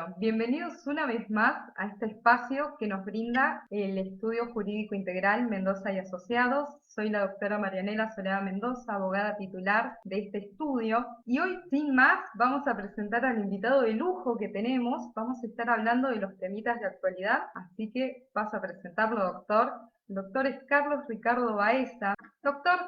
Bueno, bienvenidos una vez más a este espacio que nos brinda el Estudio Jurídico Integral Mendoza y Asociados. Soy la doctora Marianela Soledad Mendoza, abogada titular de este estudio. Y hoy, sin más, vamos a presentar al invitado de lujo que tenemos. Vamos a estar hablando de los temitas de actualidad, así que paso a presentarlo, doctor. El doctor es Carlos Ricardo Baeza. Doctor,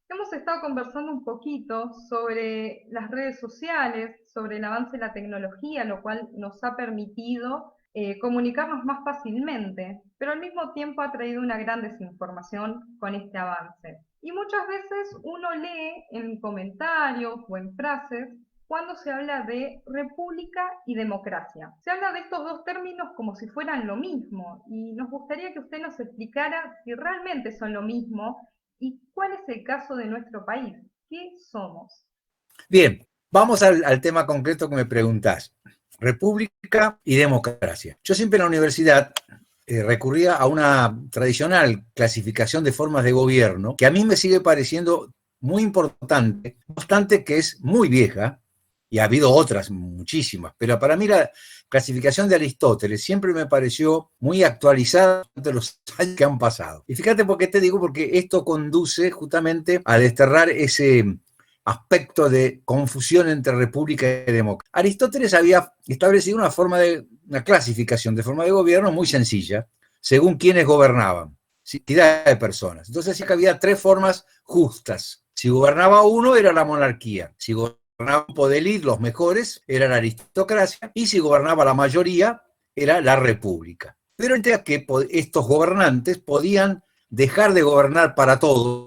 hemos estado conversando un poquito sobre las redes sociales, sobre el avance de la tecnología, lo cual nos ha permitido comunicarnos más fácilmente, pero al mismo tiempo ha traído una gran desinformación con este avance. Y muchas veces uno lee en comentarios o en frases cuando se habla de república y democracia. Se habla de estos dos términos como si fueran lo mismo, y nos gustaría que usted nos explicara si realmente son lo mismo. ¿Y cuál es el caso de nuestro país? ¿Qué somos? Bien, vamos al tema concreto que me preguntás. República y democracia. Yo siempre en la universidad recurría a una tradicional clasificación de formas de gobierno que a mí me sigue pareciendo muy importante, no obstante que es muy vieja, y ha habido otras muchísimas, pero para mí la clasificación de Aristóteles siempre me pareció muy actualizada de los años que han pasado. Y fíjate por qué te digo, porque esto conduce justamente a desterrar ese aspecto de confusión entre república y democracia. Aristóteles había establecido una clasificación de forma de gobierno muy sencilla, según quienes gobernaban, cantidad de personas. Entonces decía que había tres formas justas. Si gobernaba uno, era la monarquía. Si gobernaba un podelit, los mejores, era la aristocracia. Y si gobernaba la mayoría, era la república. Pero entendía que estos gobernantes podían dejar de gobernar para todo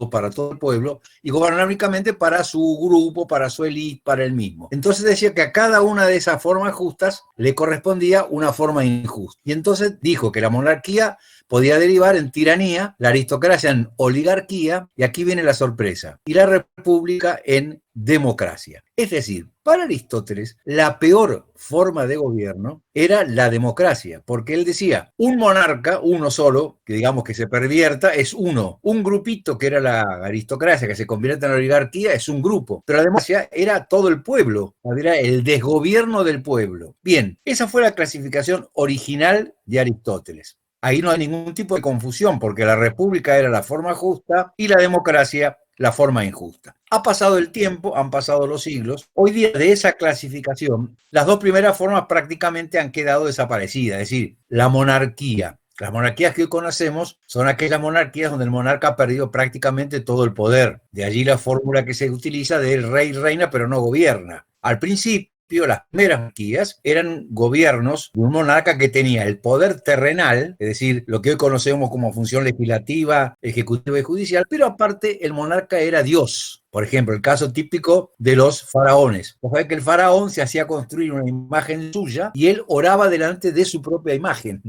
el pueblo, y gobernar únicamente para su grupo, para su élite, para él mismo. Entonces decía que a cada una de esas formas justas le correspondía una forma injusta. Y entonces dijo que la monarquía podía derivar en tiranía, la aristocracia en oligarquía, y aquí viene la sorpresa, y la república en democracia. Es decir, para Aristóteles, la peor forma de gobierno era la democracia, porque él decía, un monarca, uno solo, que digamos que se pervierta, es uno. Un grupito que era la aristocracia, que se convierte en la oligarquía, es un grupo. Pero la democracia era todo el pueblo, era el desgobierno del pueblo. Bien, esa fue la clasificación original de Aristóteles. Ahí no hay ningún tipo de confusión, porque la república era la forma justa y la democracia la forma injusta. Ha pasado el tiempo, han pasado los siglos. Hoy día de esa clasificación, las dos primeras formas prácticamente han quedado desaparecidas, es decir, la monarquía. Las monarquías que hoy conocemos son aquellas monarquías donde el monarca ha perdido prácticamente todo el poder. De allí la fórmula que se utiliza del rey reina pero no gobierna. Al principio, las primeras monarquías eran gobiernos de un monarca que tenía el poder terrenal, es decir, lo que hoy conocemos como función legislativa, ejecutiva y judicial, pero aparte el monarca era Dios. Por ejemplo, el caso típico de los faraones. Vos sabés que el faraón se hacía construir una imagen suya y él oraba delante de su propia imagen.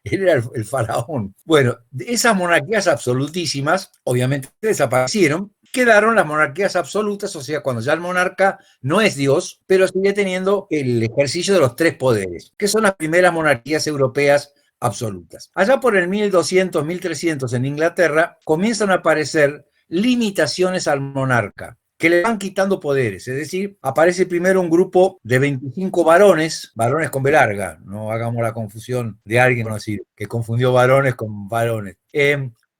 Él era el faraón. Bueno, esas monarquías absolutísimas obviamente desaparecieron. Quedaron las monarquías absolutas, o sea, cuando ya el monarca no es Dios, pero sigue teniendo el ejercicio de los tres poderes, que son las primeras monarquías europeas absolutas. Allá por el 1200, 1300 en Inglaterra comienzan a aparecer limitaciones al monarca, que le van quitando poderes, es decir, aparece primero un grupo de 25 varones con B larga, no hagamos la confusión de alguien conocido, que confundió varones con varones.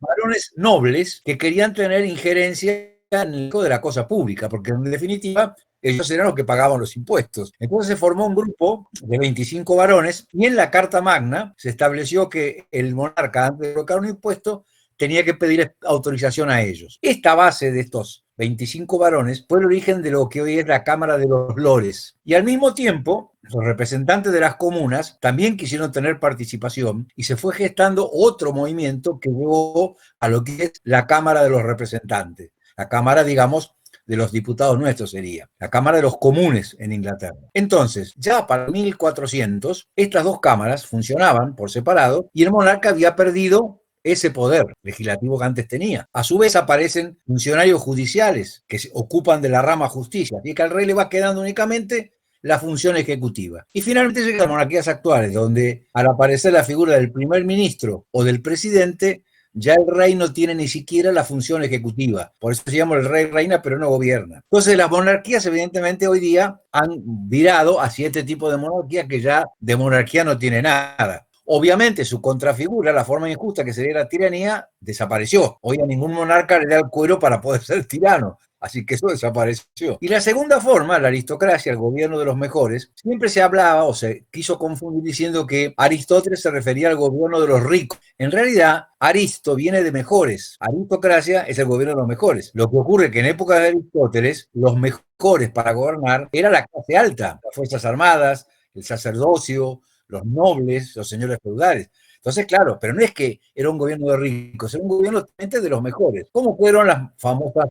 Varones nobles que querían tener injerencia en el de la cosa pública, porque en definitiva ellos eran los que pagaban los impuestos. Entonces se formó un grupo de 25 varones y en la Carta Magna se estableció que el monarca, antes de colocar un impuesto, tenía que pedir autorización a ellos. Esta base de estos 25 varones fue el origen de lo que hoy es la Cámara de los Lores. Y al mismo tiempo, los representantes de las comunas también quisieron tener participación y se fue gestando otro movimiento que llevó a lo que es la Cámara de los Representantes. La Cámara, digamos, de los diputados nuestros sería, la Cámara de los Comunes en Inglaterra. Entonces, ya para 1400, estas dos cámaras funcionaban por separado y el monarca había perdido ese poder legislativo que antes tenía. A su vez aparecen funcionarios judiciales que se ocupan de la rama justicia, así que al rey le va quedando únicamente la función ejecutiva. Y finalmente llegan las monarquías actuales, donde al aparecer la figura del primer ministro o del presidente, ya el rey no tiene ni siquiera la función ejecutiva. Por eso se llama el rey reina, pero no gobierna. Entonces las monarquías evidentemente hoy día han virado hacia este tipo de monarquía que ya de monarquía no tiene nada. Obviamente su contrafigura, la forma injusta que sería la tiranía, desapareció. Hoy a ningún monarca le da el cuero para poder ser tirano. Así que eso desapareció. Y la segunda forma, la aristocracia, el gobierno de los mejores, siempre se hablaba o se quiso confundir diciendo que Aristóteles se refería al gobierno de los ricos. En realidad, Aristo viene de mejores. Aristocracia es el gobierno de los mejores. Lo que ocurre es que en época de Aristóteles, los mejores para gobernar era la clase alta, las fuerzas armadas, el sacerdocio, los nobles, los señores feudales. Entonces, claro, pero no es que era un gobierno de ricos, era un gobierno de los mejores, como fueron las famosas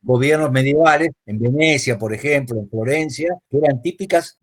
gobiernos medievales, en Venecia, por ejemplo, en Florencia, que eran típicas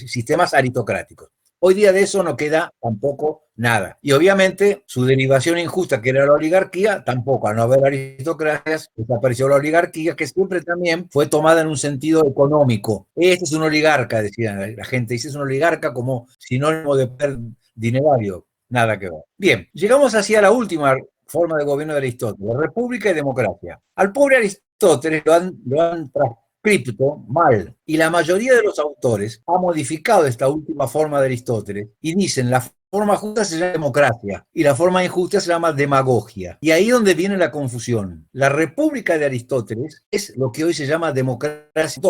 sistemas aristocráticos. Hoy día de eso no queda tampoco nada. Y obviamente su derivación injusta, que era la oligarquía, tampoco. Al no haber aristocracias, desapareció la oligarquía, que siempre también fue tomada en un sentido económico. Este es un oligarca, decía la gente, dice es un oligarca como sinónimo de poder dinerario. Nada que ver. Bien, llegamos hacia la última forma de gobierno de Aristóteles, república y democracia. Al pobre Aristóteles lo han transcripto mal, y la mayoría de los autores ha modificado esta última forma de Aristóteles y dicen la forma justa se llama democracia y la forma injusta se llama demagogia. Y ahí es donde viene la confusión. La república de Aristóteles es lo que hoy se llama democracia,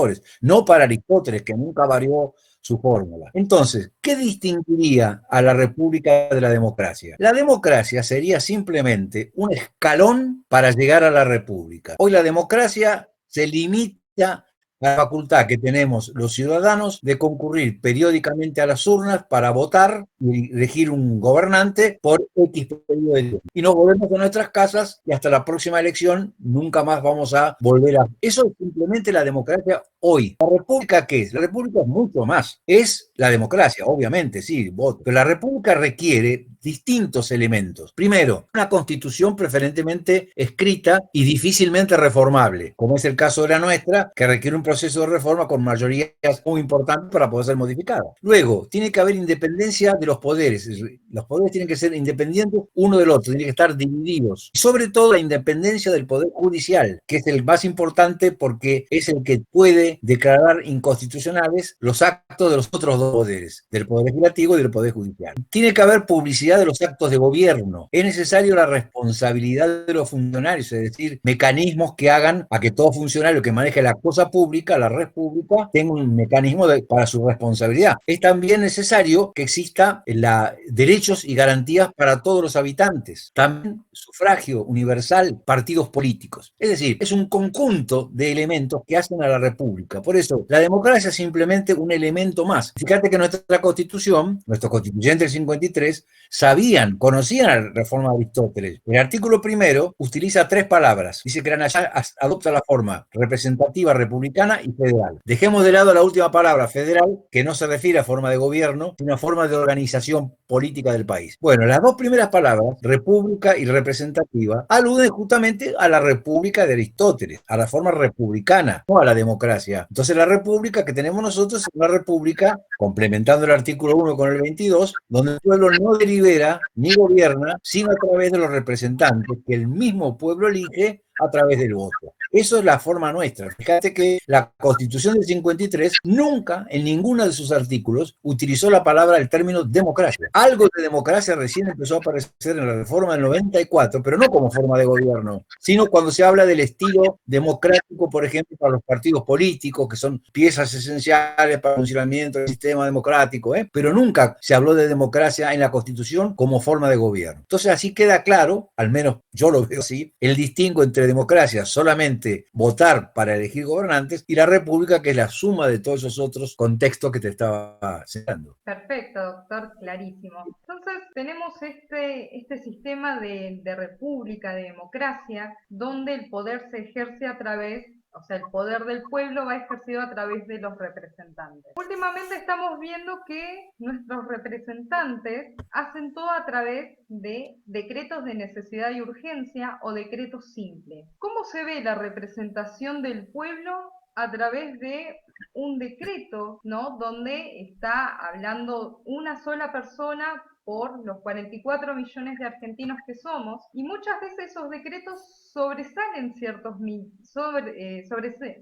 no para Aristóteles, que nunca varió su fórmula. Entonces, ¿qué distinguiría a la república de la democracia? La democracia sería simplemente un escalón para llegar a la república. Hoy la democracia se limita a la facultad que tenemos los ciudadanos de concurrir periódicamente a las urnas para votar y elegir un gobernante por X periodo de tiempo. Y nos volvemos a nuestras casas y hasta la próxima elección nunca más vamos a volver a... Eso es simplemente la democracia hoy. ¿La república qué es? La república es mucho más. Es la democracia, obviamente, sí, voto. Pero la república requiere distintos elementos. Primero, una constitución preferentemente escrita y difícilmente reformable, como es el caso de la nuestra, que requiere un proceso de reforma con mayorías muy importantes para poder ser modificada. Luego, tiene que haber independencia de los poderes. Los poderes tienen que ser independientes uno del otro, tienen que estar divididos. Y sobre todo, la independencia del poder judicial, que es el más importante porque es el que puede declarar inconstitucionales los actos de los otros dos poderes, del poder legislativo y del poder judicial. Tiene que haber publicidad de los actos de gobierno. Es necesario la responsabilidad de los funcionarios, es decir, mecanismos que hagan a que todo funcionario que maneje la cosa pública, la red pública, tenga un mecanismo para su responsabilidad. Es también necesario que exista derechos y garantías para todos los habitantes. También sufragio universal, partidos políticos. Es decir, es un conjunto de elementos que hacen a la república. Por eso, la democracia es simplemente un elemento más. Fíjate que nuestra constitución, nuestro constituyente del 53, conocían la reforma de Aristóteles. El artículo primero utiliza 3 palabras. Dice que la nación adopta la forma representativa, republicana y federal. Dejemos de lado la última palabra, federal, que no se refiere a forma de gobierno, sino a forma de organización política del país. Bueno, las 2 primeras palabras, república y representativa, aluden justamente a la república de Aristóteles, a la forma republicana, no a la democracia. Entonces la república que tenemos nosotros es una república, complementando el artículo 1 con el 22, donde el pueblo no delibera ni gobierna, sino a través de los representantes que el mismo pueblo elige a través del voto. Eso es la forma nuestra. Fíjate que la Constitución del 53 nunca, en ninguno de sus artículos, utilizó la palabra, el término democracia. Algo de democracia recién empezó a aparecer en la reforma del 94, pero no como forma de gobierno, sino cuando se habla del estilo democrático, por ejemplo, para los partidos políticos, que son piezas esenciales para el funcionamiento del sistema democrático, pero nunca se habló de democracia en la Constitución como forma de gobierno. Entonces así queda claro, al menos yo lo veo así, el distingo entre democracia, solamente votar para elegir gobernantes, y la república, que es la suma de todos esos otros contextos que te estaba señalando. Perfecto, doctor, clarísimo. Entonces tenemos este sistema de república, de democracia, donde el poder se ejerce a través, o sea, el poder del pueblo va ejercido a través de los representantes. Últimamente estamos viendo que nuestros representantes hacen todo a través de decretos de necesidad y urgencia o decretos simples. ¿Cómo se ve la representación del pueblo a través de un decreto, ¿no? Donde está hablando una sola persona por los 44 millones de argentinos que somos, y muchas veces esos decretos sobresalen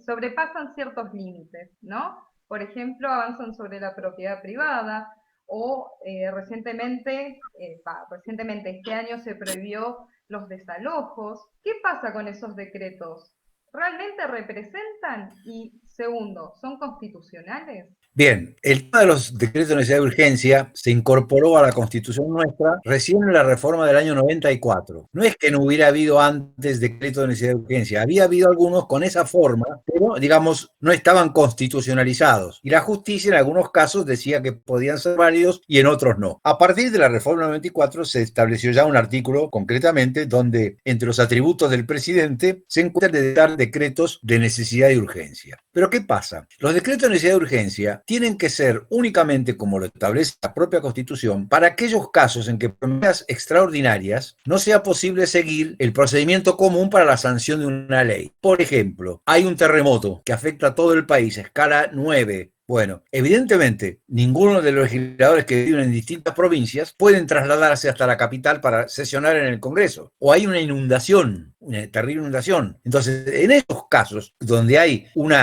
sobrepasan ciertos límites, ¿no? Por ejemplo, avanzan sobre la propiedad privada, o recientemente este año se prohibió los desalojos. ¿Qué pasa con esos decretos? ¿Realmente representan? Y segundo, ¿son constitucionales? Bien, el tema de los decretos de necesidad de urgencia se incorporó a la Constitución nuestra recién en la reforma del año 94. No es que no hubiera habido antes decretos de necesidad de urgencia, había habido algunos con esa forma, pero digamos no estaban constitucionalizados. Y la justicia en algunos casos decía que podían ser válidos y en otros no. A partir de la reforma del 94 se estableció ya un artículo concretamente donde entre los atributos del presidente se encuentra de dar decretos de necesidad y urgencia. Pero ¿qué pasa? Los decretos de necesidad y urgencia tienen que ser únicamente, como lo establece la propia Constitución, para aquellos casos en que por medidas extraordinarias no sea posible seguir el procedimiento común para la sanción de una ley. Por ejemplo, hay un terremoto que afecta a todo el país, escala 9. Bueno, evidentemente, ninguno de los legisladores que viven en distintas provincias pueden trasladarse hasta la capital para sesionar en el Congreso. O hay una inundación, una terrible inundación. Entonces, en esos casos donde hay un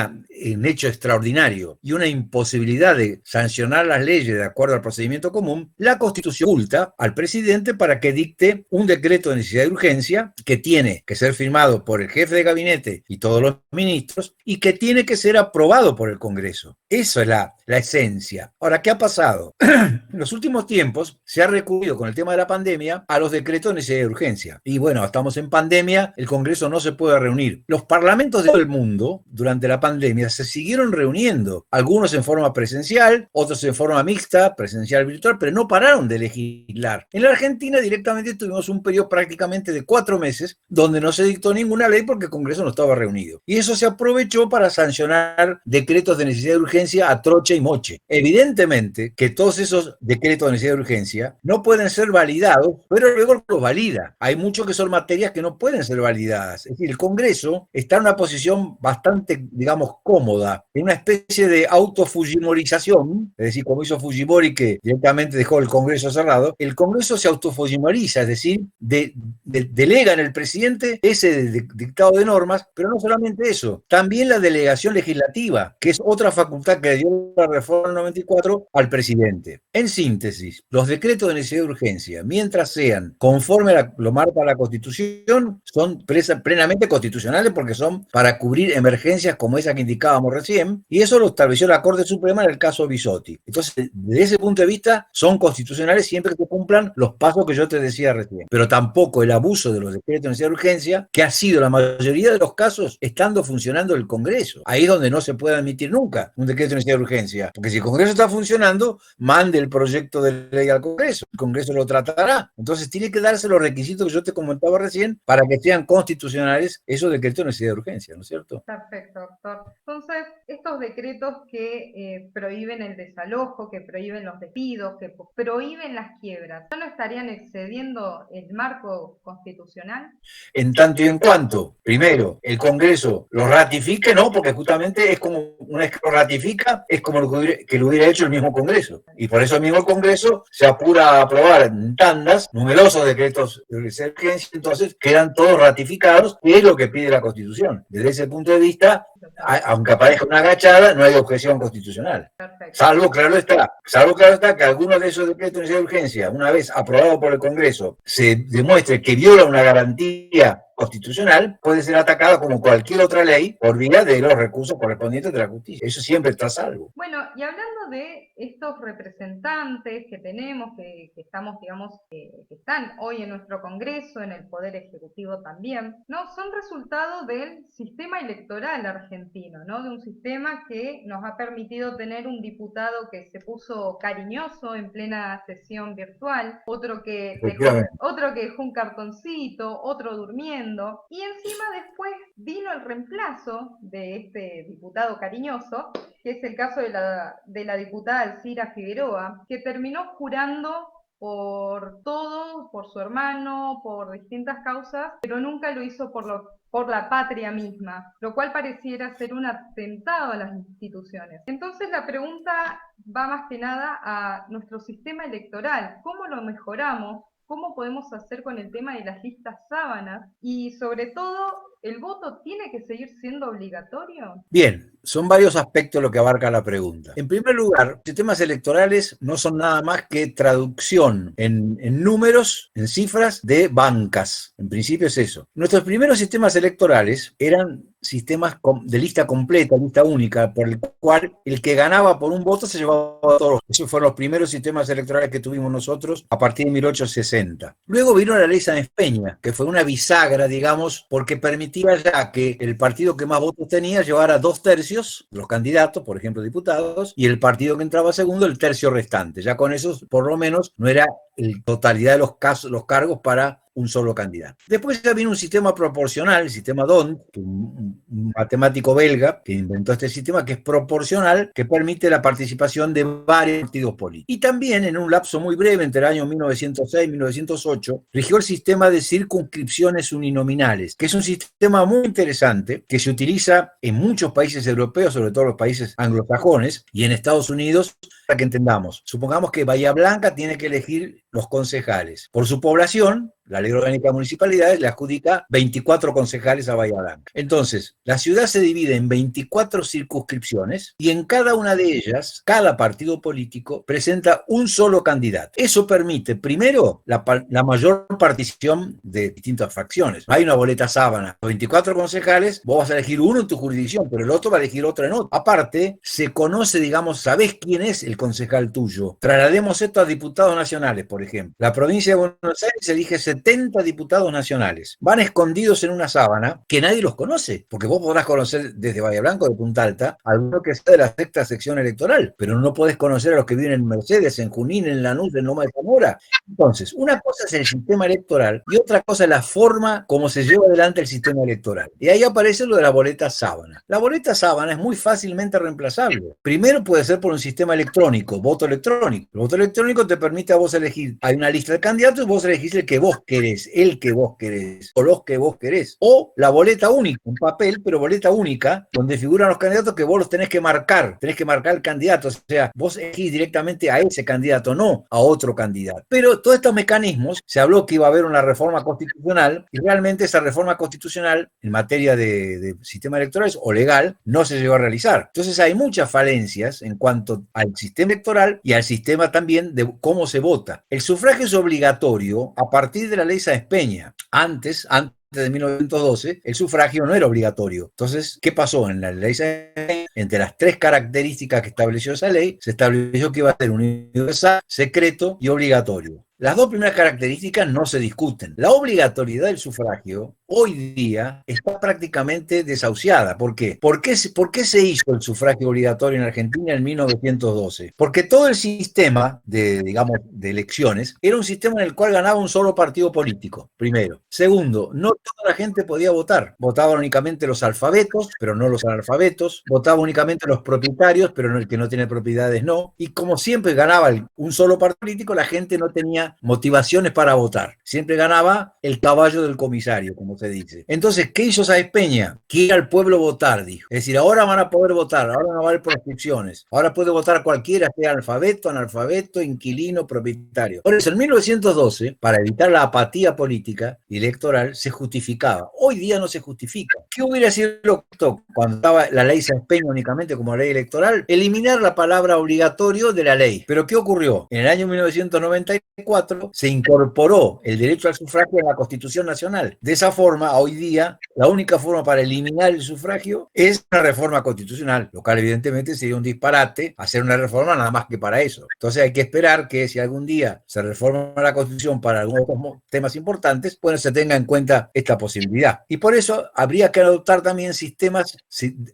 hecho extraordinario y una imposibilidad de sancionar las leyes de acuerdo al procedimiento común, la Constitución oculta al presidente para que dicte un decreto de necesidad de urgencia que tiene que ser firmado por el jefe de gabinete y todos los ministros y que tiene que ser aprobado por el Congreso. Eso es la esencia. Ahora, ¿qué ha pasado? En los últimos tiempos se ha recurrido con el tema de la pandemia a los decretos de necesidad de urgencia. Y bueno, estamos en pandemia, el Congreso no se puede reunir. Los parlamentos de todo el mundo durante la pandemia se siguieron reuniendo, algunos en forma presencial, otros en forma mixta, presencial virtual, pero no pararon de legislar. En la Argentina directamente tuvimos un periodo prácticamente de 4 meses donde no se dictó ninguna ley porque el Congreso no estaba reunido. Y eso se aprovechó para sancionar decretos de necesidad de urgencia a troche y moche. Evidentemente que todos esos decretos de necesidad de urgencia no pueden ser validados, pero luego los valida. Hay muchos que son materias que no pueden ser validadas. Es decir, el Congreso está en una posición bastante, digamos, cómoda, en una especie de autofujimorización, es decir, como hizo Fujimori que directamente dejó el Congreso cerrado, el Congreso se autofujimoriza, es decir, delega en el presidente ese dictado de normas, pero no solamente eso, también la delegación legislativa, que es otra facultad que dio la reforma del 94 al presidente. En síntesis, los decretos de necesidad de urgencia, mientras sean conforme a lo marca la Constitución, son plenamente constitucionales porque son para cubrir emergencias como esa que indicábamos recién, y eso lo estableció la Corte Suprema en el caso Bisotti. Entonces, desde ese punto de vista, son constitucionales siempre que se cumplan los pasos que yo te decía recién. Pero tampoco el abuso de los decretos de necesidad de urgencia, que ha sido la mayoría de los casos estando funcionando el Congreso. Ahí es donde no se puede admitir nunca un decreto de necesidad de urgencia. Porque si el Congreso está funcionando, mande el proyecto de ley al Congreso. El Congreso lo tratará. Entonces tiene que darse los requisitos que yo te comentaba recién para que sean constitucionales esos decretos de necesidad de urgencia, ¿no es cierto? Perfecto, doctor. Entonces, estos decretos que prohíben el desalojo, que prohíben los despidos, que prohíben las quiebras, ¿no estarían excediendo el marco constitucional? En tanto y en cuanto, primero, el Congreso lo ratifique, no, porque justamente es como, una vez que lo ratifica, es como que lo hubiera hecho el mismo Congreso. Y por eso mismo el Congreso se apura a aprobar en tandas numerosos decretos de urgencia, entonces quedan todos ratificados, que es lo que pide la Constitución. Desde ese punto de vista, aunque aparezca una agachada, no hay objeción constitucional. Perfecto. Salvo, claro está, que algunos de esos decretos de urgencia, una vez aprobados por el Congreso, se demuestre que viola una garantía constitucional, puede ser atacada como cualquier otra ley por vía de los recursos correspondientes de la justicia. Eso siempre está a salvo. Bueno, y hablando de estos representantes que tenemos, que estamos, digamos, que están hoy en nuestro Congreso, en el Poder Ejecutivo también, ¿no? Son resultado del sistema electoral argentino, ¿no? De un sistema que nos ha permitido tener un diputado que se puso cariñoso en plena sesión virtual, otro que dejó un cartoncito, otro durmiendo, y encima después vino el reemplazo de este diputado cariñoso, que es el caso de la diputada Alcira Figueroa, que terminó jurando por todo, por su hermano, por distintas causas, pero nunca lo hizo por por la patria misma, lo cual pareciera ser un atentado a las instituciones. Entonces la pregunta va más que nada a nuestro sistema electoral. ¿Cómo lo mejoramos? ¿Cómo podemos hacer con el tema de las listas sábanas? Y sobre todo, ¿el voto tiene que seguir siendo obligatorio? Bien, son varios aspectos lo que abarca la pregunta. En primer lugar, sistemas electorales no son nada más que traducción en números, en cifras de bancas. En principio es eso. Nuestros primeros sistemas electorales eran sistemas de lista completa, lista única, por el cual el que ganaba por un voto se llevaba a todos. Esos fueron los primeros sistemas electorales que tuvimos nosotros a partir de 1860. Luego vino la ley Sáenz Peña, que fue una bisagra, digamos, porque permitía ya que el partido que más votos tenía llevara 2/3 de los candidatos, por ejemplo diputados, y el partido que entraba segundo el tercio restante. Ya con eso, por lo menos, no era la totalidad de los cargos para un solo candidato. Después ya vino un sistema proporcional, el sistema D'Hondt, un matemático belga que inventó este sistema, que es proporcional, que permite la participación de varios partidos políticos. Y también, en un lapso muy breve, entre el año 1906 y 1908, rigió el sistema de circunscripciones uninominales, que es un sistema muy interesante, que se utiliza en muchos países europeos, sobre todo los países anglosajones, y en Estados Unidos, para que entendamos. Supongamos que Bahía Blanca tiene que elegir los concejales. Por su población, la Ley Orgánica de Municipalidades le adjudica 24 concejales a Bahía Blanca. Entonces, la ciudad se divide en 24 circunscripciones y en cada una de ellas, cada partido político presenta un solo candidato. Eso permite, primero, la mayor participación de distintas fracciones. Hay una boleta sábana, 24 concejales, vos vas a elegir uno en tu jurisdicción, pero el otro va a elegir otro en otro. Aparte, se conoce, digamos, sabés quién es el concejal tuyo. Traslademos esto a diputados nacionales, por ejemplo. La provincia de Buenos Aires elige 70 diputados nacionales. Van escondidos en una sábana que nadie los conoce, porque vos podrás conocer desde Bahía Blanca o de Punta Alta alguno que sea de la sexta sección electoral, pero no podés conocer a los que viven en Mercedes, en Junín, en Lanús, en Loma de Zamora. Entonces, una cosa es el sistema electoral y otra cosa es la forma como se lleva adelante el sistema electoral. Y ahí aparece lo de la boleta sábana. La boleta sábana es muy fácilmente reemplazable. Primero puede ser por un sistema electrónico, voto electrónico. El voto electrónico te permite a vos elegir, hay una lista de candidatos y vos elegís el que vos querés, o los que vos querés. O la boleta única, un papel, pero boleta única, donde figuran los candidatos que vos los tenés que marcar el candidato, o sea, vos elegís directamente a ese candidato, no a otro candidato. Pero todos estos mecanismos, se habló que iba a haber una reforma constitucional, y realmente esa reforma constitucional, en materia de sistema electoral o legal, no se llegó a realizar. Entonces hay muchas falencias en cuanto al sistema electoral y al sistema también de cómo se vota. El sufragio es obligatorio a partir de la ley Sáenz Peña. Antes de 1912, el sufragio no era obligatorio. Entonces, ¿qué pasó? En la ley Sáenz Peña, entre las tres características que estableció esa ley, se estableció que iba a ser universal, secreto y obligatorio. Las dos primeras características no se discuten. La obligatoriedad del sufragio hoy día está prácticamente desahuciada. ¿Por qué? ¿Por qué se hizo el sufragio obligatorio en Argentina en 1912? Porque todo el sistema de elecciones era un sistema en el cual ganaba un solo partido político, primero. Segundo, no toda la gente podía votar. Votaban únicamente los alfabetos, pero no los analfabetos. Votaban únicamente los propietarios, pero el que no tiene propiedades no. Y como siempre ganaba un solo partido político, la gente no tenía motivaciones para votar. Siempre ganaba el caballo del comisario, como se dice. Entonces, ¿qué hizo Sáenz Peña? Quiere al pueblo votar, dijo. Es decir, ahora van a poder votar, ahora no va a haber proscripciones. Ahora puede votar cualquiera, sea alfabeto, analfabeto, inquilino, propietario. Por eso, en 1912, para evitar la apatía política y electoral, se justificaba. Hoy día no se justifica. ¿Qué hubiera sido cuando estaba la ley Sáenz Peña únicamente como ley electoral? Eliminar la palabra obligatorio de la ley. ¿Pero qué ocurrió? En el año 1994, se incorporó el derecho al sufragio en la Constitución Nacional. De esa forma, hoy día, la única forma para eliminar el sufragio es una reforma constitucional, lo cual evidentemente sería un disparate hacer una reforma nada más que para eso. Entonces hay que esperar que si algún día se reforma la Constitución para algunos temas importantes, bueno, se tenga en cuenta esta posibilidad. Y por eso habría que adoptar también sistemas,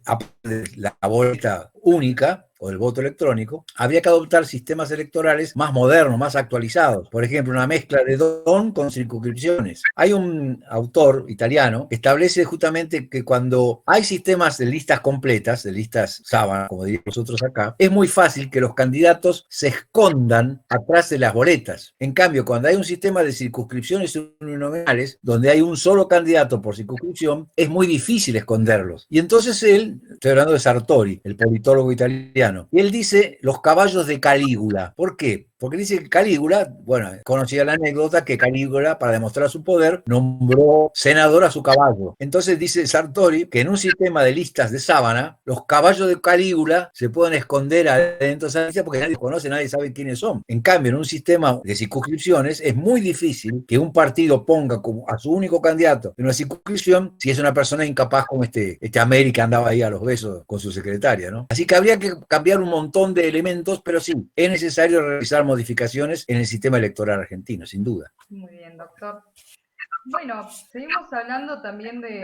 aparte de la boleta única, o del voto electrónico, habría que adoptar sistemas electorales más modernos, más actualizados. Por ejemplo, una mezcla de DON con circunscripciones. Hay un autor italiano que establece justamente que cuando hay sistemas de listas completas, de listas sábana, como diríamos nosotros acá, es muy fácil que los candidatos se escondan atrás de las boletas. En cambio, cuando hay un sistema de circunscripciones uninominales, donde hay un solo candidato por circunscripción, es muy difícil esconderlos. Y entonces él, estoy hablando de Sartori, el politólogo italiano, y él dice los caballos de Calígula. ¿Por qué? Porque dice que Calígula, bueno, conocía la anécdota que Calígula, para demostrar su poder, nombró senador a su caballo. Entonces dice Sartori que en un sistema de listas de sábana, los caballos de Calígula se pueden esconder adentro de esa lista porque nadie los conoce, nadie sabe quiénes son. En cambio, en un sistema de circunscripciones es muy difícil que un partido ponga como a su único candidato en una circunscripción si es una persona incapaz como este América que andaba ahí a los besos con su secretaria, ¿no? Así que habría que cambiar un montón de elementos, pero sí, es necesario realizar modificaciones en el sistema electoral argentino, sin duda. Muy bien, doctor. Bueno, seguimos hablando también del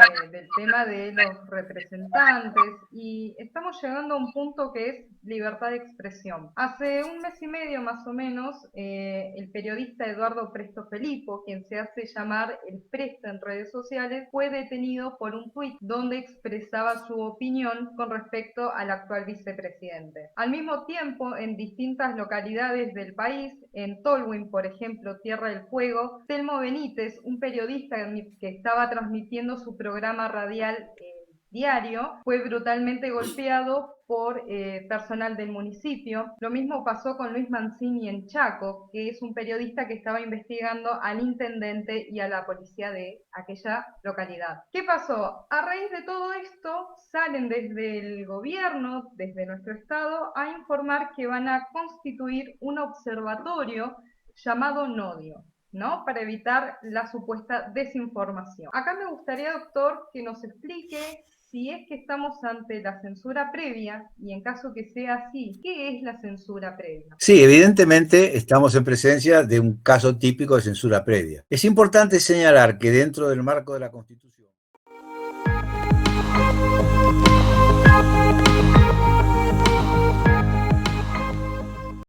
tema de los representantes y estamos llegando a un punto que es libertad de expresión. Hace un mes y medio más o menos, el periodista Eduardo Presto Felipo, quien se hace llamar el Presto en redes sociales, fue detenido por un tuit donde expresaba su opinión con respecto al actual vicepresidente. Al mismo tiempo, en distintas localidades del país, en Tolwyn, por ejemplo, Tierra del Fuego, Telmo Benítez, un periodista que estaba transmitiendo su programa radial diario, fue brutalmente golpeado por personal del municipio. Lo mismo pasó con Luis Mancini en Chaco, que es un periodista que estaba investigando al intendente y a la policía de aquella localidad. ¿Qué pasó? A raíz de todo esto, salen desde el gobierno, desde nuestro estado, a informar que van a constituir un observatorio llamado Nodio, ¿no? Para evitar la supuesta desinformación. Acá me gustaría, doctor, que nos explique si es que estamos ante la censura previa y en caso que sea así, ¿qué es la censura previa? Sí, evidentemente estamos en presencia de un caso típico de censura previa. Es importante señalar que dentro del marco de la Constitución